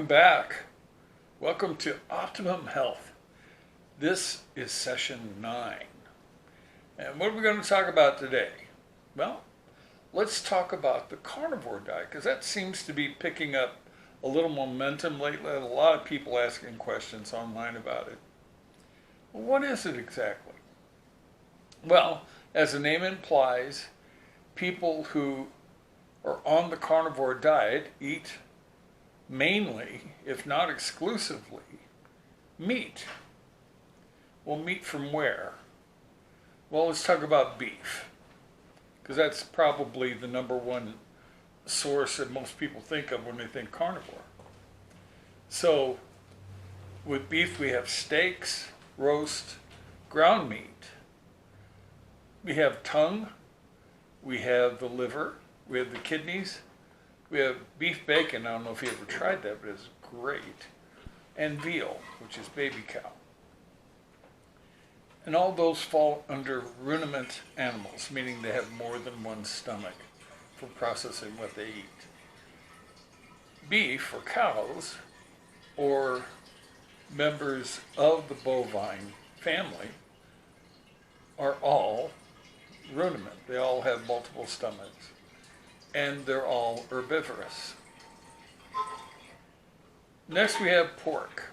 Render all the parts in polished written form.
Welcome back. Welcome to Optimum Health. This is session 9. And what are we going to talk about today? Well, let's talk about the carnivore diet because that seems to be picking up a little momentum lately. A lot of people asking questions online about it. Well, what is it exactly? Well, as the name implies, people who are on the carnivore diet eat mainly, if not exclusively, meat. Well, meat from where? Well, let's talk about beef, because that's probably the number one source that most people think of when they think carnivore. So, with beef, we have steaks, roast, ground meat. We have tongue, we have the liver, we have the kidneys, we have beef bacon. I don't know if you ever tried that, but it's great. And veal, which is baby cow. And all those fall under ruminant animals, meaning they have more than one stomach for processing what they eat. Beef, or cows, or members of the bovine family, are all ruminant. They all have multiple stomachs. And they're all herbivorous. Next we have pork.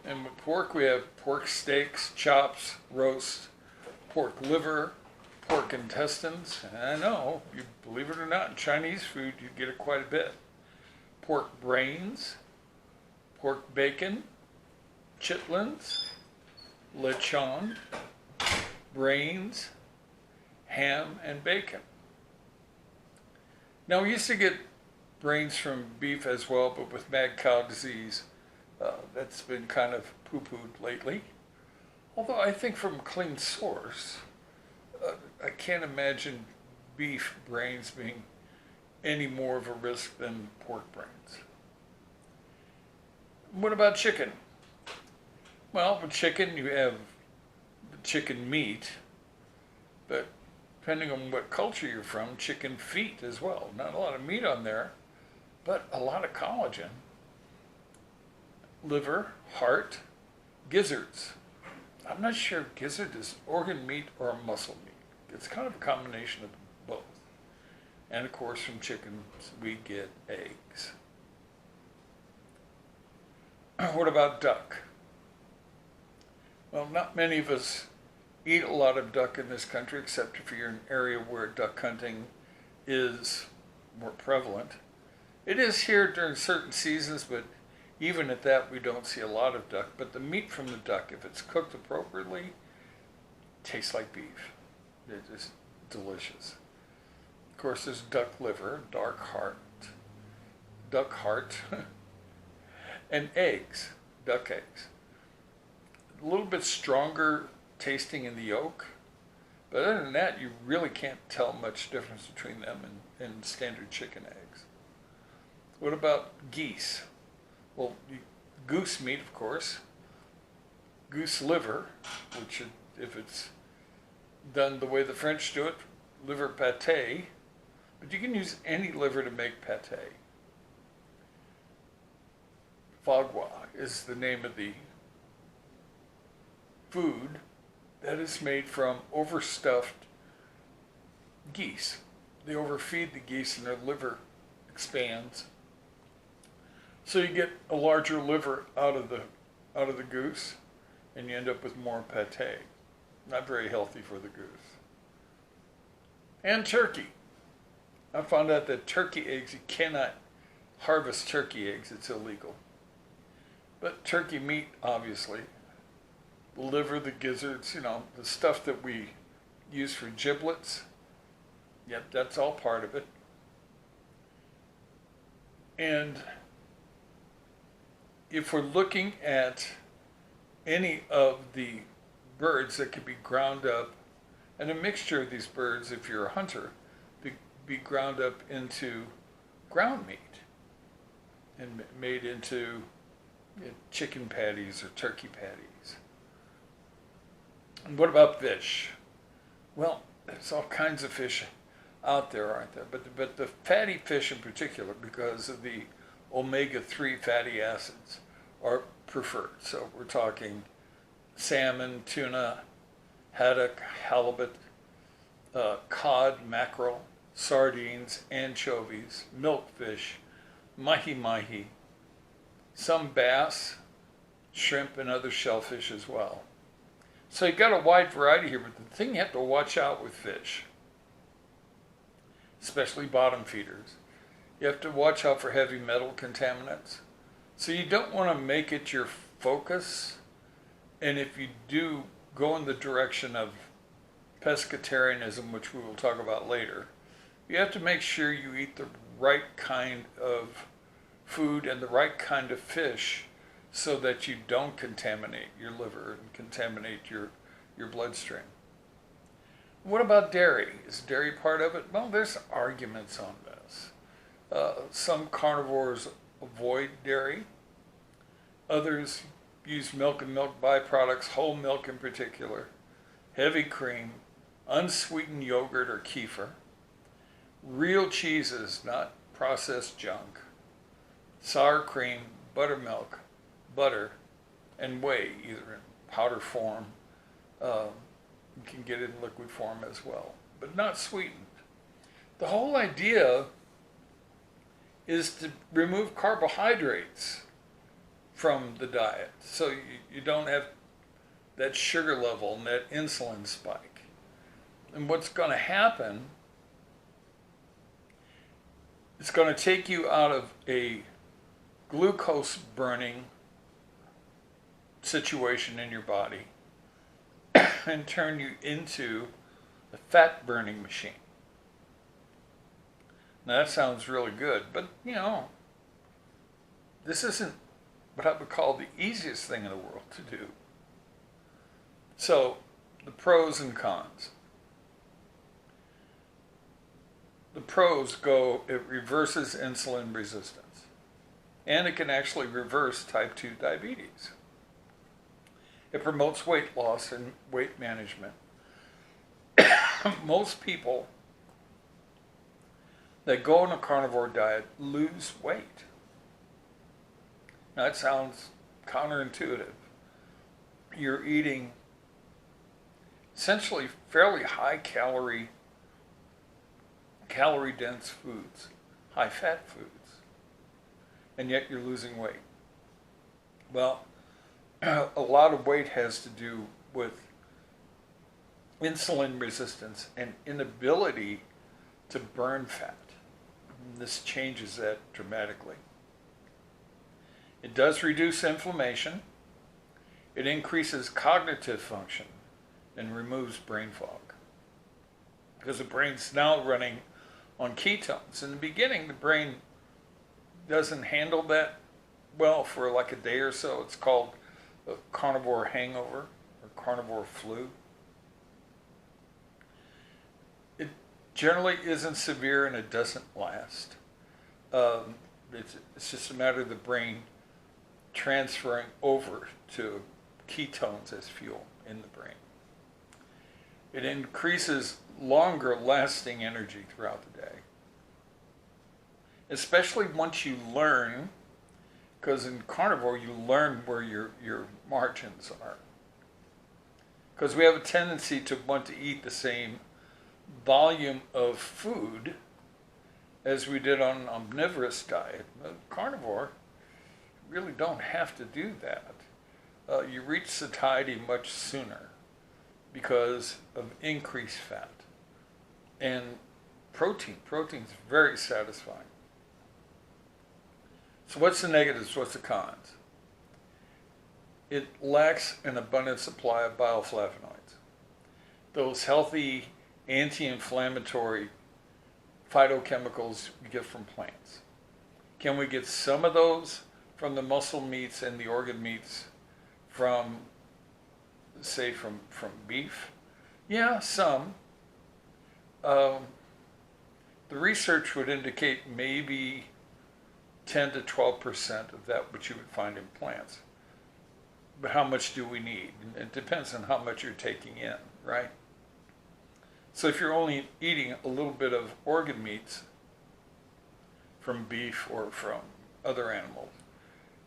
And with pork we have pork steaks, chops, roast, pork liver, pork intestines. And I know, you believe it or not, in Chinese food you get it quite a bit. Pork brains, pork bacon, chitlins, lechon, brains, ham, and bacon. Now, we used to get brains from beef as well, but with mad cow disease, that's been kind of poo-pooed lately. Although I think from a clean source, I can't imagine beef brains being any more of a risk than pork brains. What about chicken? Well, with chicken, you have the chicken meat, but depending on what culture you're from, chicken feet as well. Not a lot of meat on there, but a lot of collagen. Liver, heart, gizzards. I'm not sure if gizzard is organ meat or a muscle meat. It's kind of a combination of both. And of course, from chickens, we get eggs. What about duck? Well, not many of us eat a lot of duck in this country, except if you're in an area where duck hunting is more prevalent. It is here during certain seasons, but even at that we don't see a lot of duck. But the meat from the duck, if it's cooked appropriately, tastes like beef. It's just delicious. Of course, there's duck liver, duck heart, and eggs, duck eggs. A little bit stronger tasting in the yolk, but other than that, you really can't tell much difference between them and standard chicken eggs. What about geese? Well, goose meat, of course, goose liver, which if it's done the way the French do it, liver pâté, but you can use any liver to make pâté. Foie gras is the name of the food that is made from overstuffed geese. They overfeed the geese and their liver expands. So you get a larger liver out of the goose, and you end up with more pâté. Not very healthy for the goose. And turkey. I found out that turkey eggs, you cannot harvest turkey eggs, it's illegal. But turkey meat, obviously. The liver, the gizzards, the stuff that we use for giblets. Yep, that's all part of it. And if we're looking at any of the birds that could be ground up, and a mixture of these birds, if you're a hunter, be ground up into ground meat and made into chicken patties or turkey patties. And what about fish? Well, there's all kinds of fish out there, aren't there? But the fatty fish in particular, because of the omega-3 fatty acids are preferred. So we're talking salmon, tuna, haddock, halibut, cod, mackerel, sardines, anchovies, milkfish, mahi-mahi, some bass, shrimp, and other shellfish as well. So you've got a wide variety here, but the thing you have to watch out with fish, especially bottom feeders, you have to watch out for heavy metal contaminants. So you don't want to make it your focus, and if you do go in the direction of pescatarianism, which we will talk about later, you have to make sure you eat the right kind of food and the right kind of fish so that you don't contaminate your liver and contaminate your bloodstream. What about dairy? Is dairy part of it? Well, there's arguments on this. Some carnivores avoid dairy. Others use milk and milk byproducts, whole milk in particular, heavy cream, unsweetened yogurt or kefir, real cheeses, not processed junk, sour cream, buttermilk, butter, and whey, either in powder form. You can get it in liquid form as well, but not sweetened. The whole idea is to remove carbohydrates from the diet so you don't have that sugar level and that insulin spike. And what's going to happen, it's going to take you out of a glucose burning situation in your body and turn you into a fat burning machine. Now that sounds really good, but this isn't what I would call the easiest thing in the world to do. So, the pros and cons. The pros go, it reverses insulin resistance, and it can actually reverse type 2 diabetes. It promotes weight loss and weight management. Most people that go on a carnivore diet lose weight. Now, that sounds counterintuitive. You're eating essentially fairly high calorie dense foods, high fat foods, and yet you're losing weight. Well, a lot of weight has to do with insulin resistance and inability to burn fat. This changes that dramatically. It does reduce inflammation. It increases cognitive function and removes brain fog, because the brain's now running on ketones. In the beginning, the brain doesn't handle that well for like a day or so. It's called a carnivore hangover or carnivore flu. It generally isn't severe and it doesn't last. It's just a matter of the brain transferring over to ketones as fuel in the brain. It increases longer lasting energy throughout the day, especially once you learn, because in carnivore you learn where your margins are, because we have a tendency to want to eat the same volume of food as we did on an omnivorous diet. Carnivore, you really don't have to do that. You reach satiety much sooner because of increased fat and protein. Protein's very satisfying. So what's the negatives? What's the cons? It lacks an abundant supply of bioflavonoids, those healthy anti-inflammatory phytochemicals we get from plants. Can we get some of those from the muscle meats and the organ meats from, say, from beef? Yeah, some. The research would indicate maybe 10 to 12% of that which you would find in plants. But how much do we need? It depends on how much you're taking in, right? So if you're only eating a little bit of organ meats from beef or from other animals,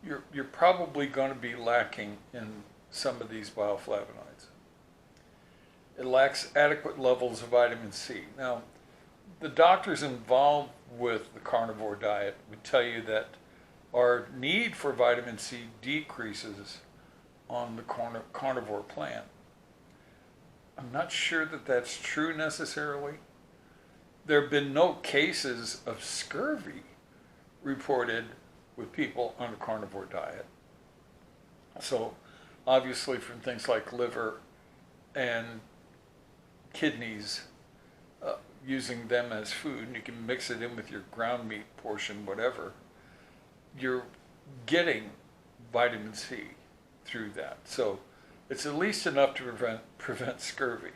you're probably going to be lacking in some of these bioflavonoids. It lacks adequate levels of vitamin C. Now, the doctors involved with the carnivore diet would tell you that our need for vitamin C decreases on the carnivore plant. I'm not sure that that's true necessarily. There have been no cases of scurvy reported with people on a carnivore diet. So obviously from things like liver and kidneys, using them as food, and you can mix it in with your ground meat portion, whatever, you're getting vitamin C through that. So it's at least enough to prevent scurvy.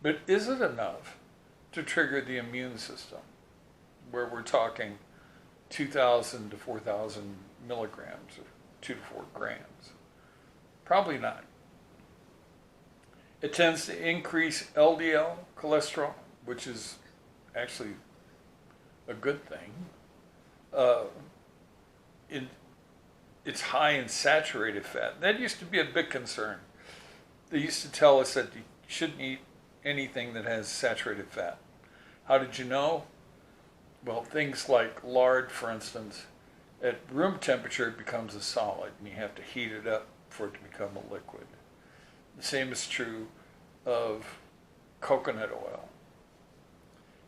But is it enough to trigger the immune system, where we're talking 2,000 to 4,000 milligrams, or 2 to 4 grams? Probably not. It tends to increase LDL cholesterol, which is actually a good thing. It's high in saturated fat. That used to be a big concern. They used to tell us that you shouldn't eat anything that has saturated fat. How did you know? Well, things like lard, for instance, at room temperature it becomes a solid, and you have to heat it up for it to become a liquid. The same is true of coconut oil.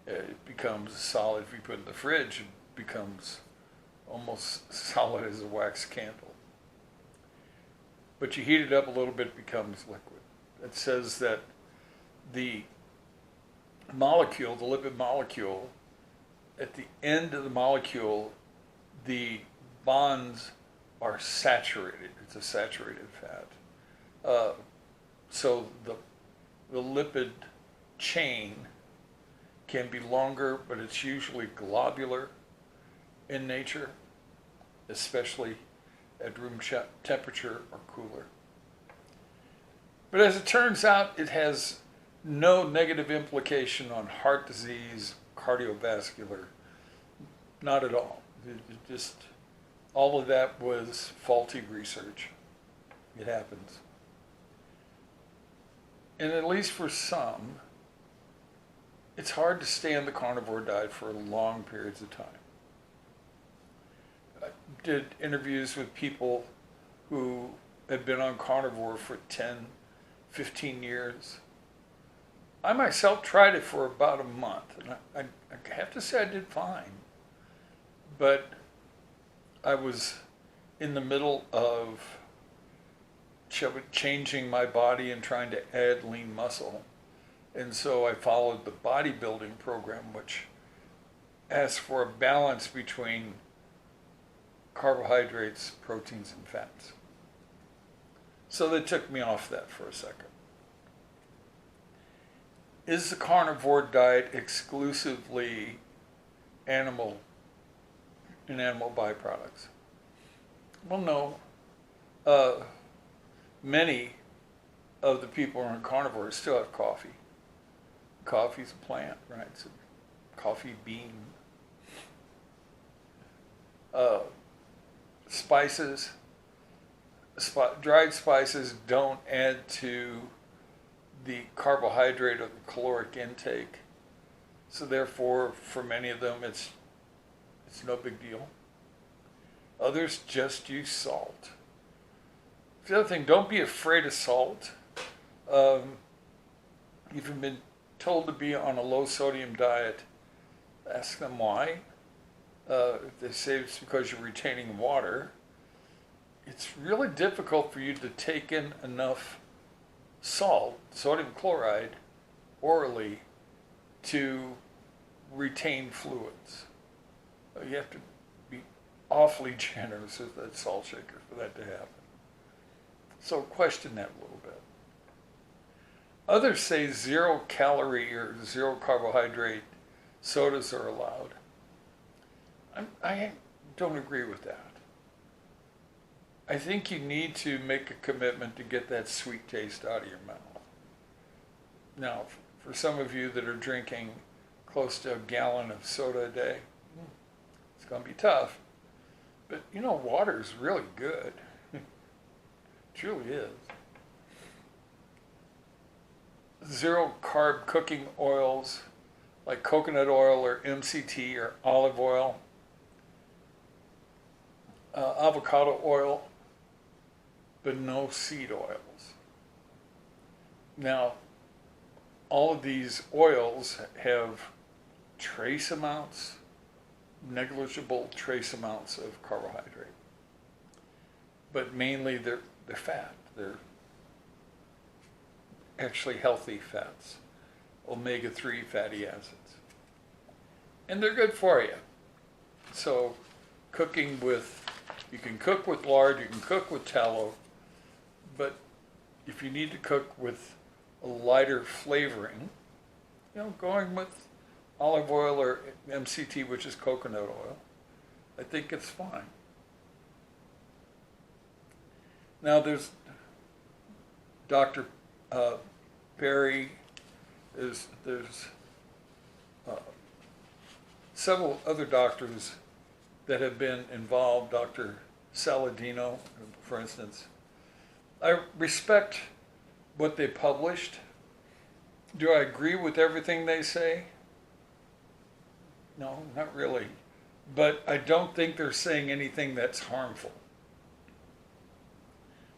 It becomes solid if you put it in the fridge. It becomes almost solid as a wax candle. But you heat it up a little bit, it becomes liquid. It says that the molecule, the lipid molecule, at the end of the molecule, the bonds are saturated. It's a saturated fat. So the lipid chain can be longer, but it's usually globular in nature, especially at room temperature or cooler. But as it turns out, it has no negative implication on heart disease, cardiovascular, not at all. Just all of that was faulty research. It happens. And at least for some, it's hard to stay on the carnivore diet for long periods of time. I did interviews with people who had been on carnivore for 10, 15 years. I myself tried it for about a month, and I have to say I did fine. But I was in the middle of changing my body and trying to add lean muscle. And so I followed the bodybuilding program, which asks for a balance between carbohydrates, proteins, and fats. So they took me off that for a second. Is the carnivore diet exclusively animal byproducts? Well, no. Many of the people who are carnivores still have coffee. Coffee's a plant, right? It's a coffee bean. Spices, dried spices don't add to the carbohydrate or the caloric intake. So therefore, for many of them, it's no big deal. Others just use salt. The other thing, don't be afraid of salt. If you've been told to be on a low sodium diet, ask them why. If they say it's because you're retaining water, it's really difficult for you to take in enough salt, sodium chloride, orally to retain fluids. You have to be awfully generous with that salt shaker for that to happen. So question that a little bit. Others say 0 calorie or 0 carbohydrate sodas are allowed. I don't agree with that. I think you need to make a commitment to get that sweet taste out of your mouth. Now, for some of you that are drinking close to a gallon of soda a day, it's going to be tough. But you know, water is really good. It truly is. Zero carb cooking oils like coconut oil or MCT or olive oil, avocado oil, but no seed oils. Now, all of these oils have trace amounts, negligible trace amounts of carbohydrate, but mainly they're fat. They're actually healthy fats, omega-3 fatty acids, and they're good for you. So you can cook with lard, you can cook with tallow, but if you need to cook with a lighter flavoring, going with olive oil or MCT, which is coconut oil, I think it's fine. Now there's Dr. Perry, there's several other doctors that have been involved, Dr. Saladino, for instance. I respect what they published. Do I agree with everything they say? No, not really. But I don't think they're saying anything that's harmful.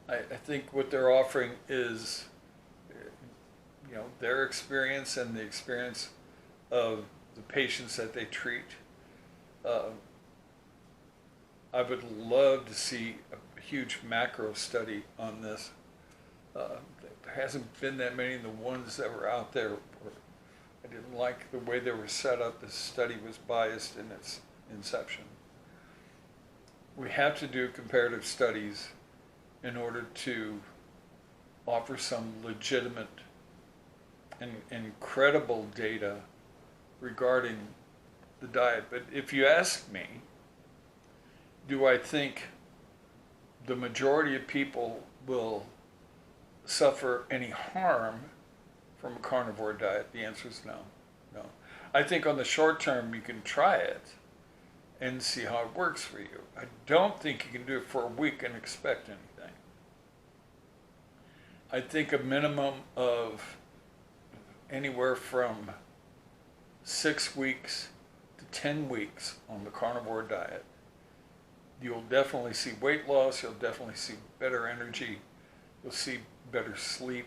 I think what they're offering is, their experience and the experience of the patients that they treat. I would love to see a huge macro study on this. There hasn't been that many. The ones that were out there, I didn't like the way they were set up. The study was biased in its inception. We have to do comparative studies in order to offer some legitimate and credible data regarding the diet. But if you ask me, do I think the majority of people will suffer any harm from a carnivore diet? The answer is no. No. I think on the short term you can try it and see how it works for you. I don't think you can do it for a week and expect anything. I think a minimum of anywhere from 6 weeks to 10 weeks on the carnivore diet. You'll definitely see weight loss, you'll definitely see better energy, you'll see better sleep.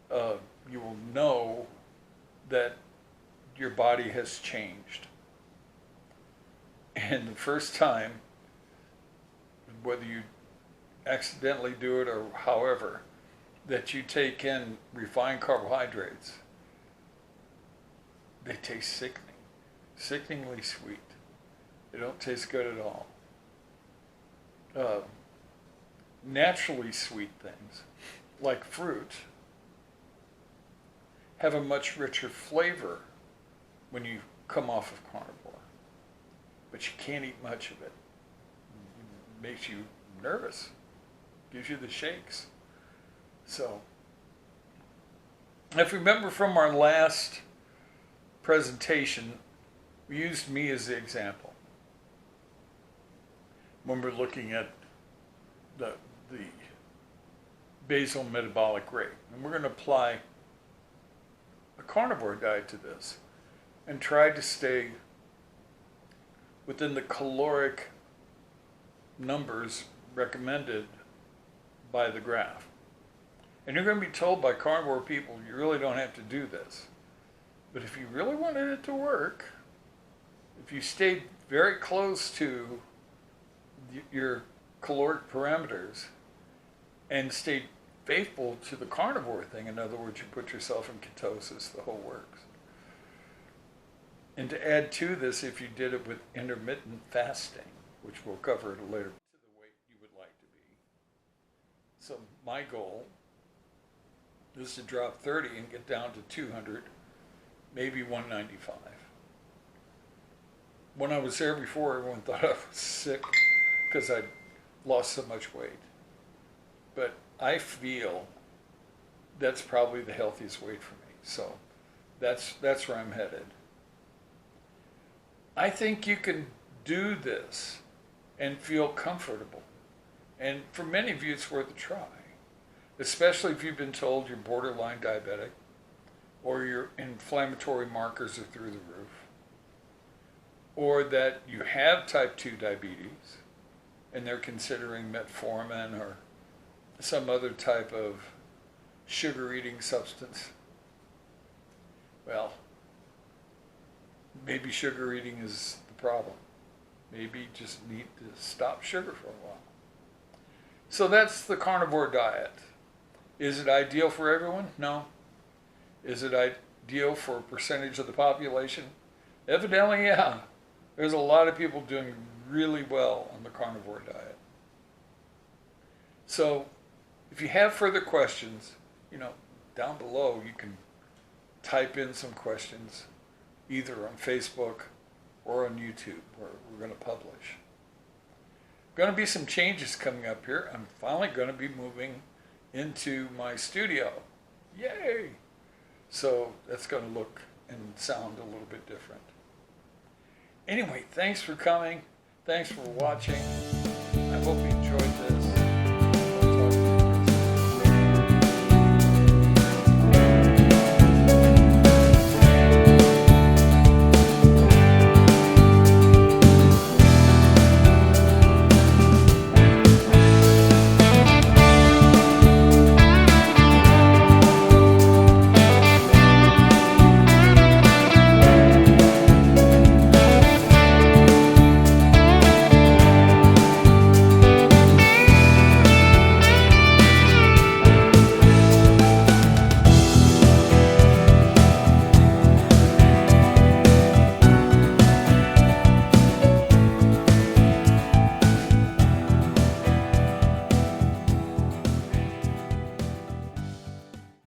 You will know that your body has changed. And the first time, whether you accidentally do it or however, that you take in refined carbohydrates, they taste sickeningly sweet. They don't taste good at all. Naturally sweet things, like fruit, have a much richer flavor when you come off of carnivore. But you can't eat much of it. It makes you nervous, gives you the shakes. So, if you remember from our last presentation, we used me as the example when we're looking at the basal metabolic rate. And we're going to apply a carnivore diet to this and try to stay within the caloric numbers recommended by the graph. And you're going to be told by carnivore people, you really don't have to do this. But if you really wanted it to work, if you stayed very close to your caloric parameters and stayed faithful to the carnivore thing, in other words, you put yourself in ketosis, the whole works. And to add to this, if you did it with intermittent fasting, which we'll cover at a later, to the weight you would like to be. So my goal is to drop 30 and get down to 200, maybe 195. When I was there before, everyone thought I was sick because I'd lost so much weight. But I feel that's probably the healthiest weight for me. So that's where I'm headed. I think you can do this and feel comfortable. And for many of you, it's worth a try, especially if you've been told you're borderline diabetic or your inflammatory markers are through the roof, or that you have type 2 diabetes and they're considering metformin or some other type of sugar-eating substance. Well, maybe sugar eating is the problem. Maybe you just need to stop sugar for a while. So that's the carnivore diet. Is it ideal for everyone? No. Is it ideal for a percentage of the population? Evidently, yeah. There's a lot of people doing really well on the carnivore diet. So if you have further questions, down below you can type in some questions either on Facebook or on YouTube where we're going to publish. Going to be some changes coming up here. I'm finally going to be moving into my studio. Yay! So that's going to look and sound a little bit different. Anyway, thanks for coming. Thanks for watching. I hope you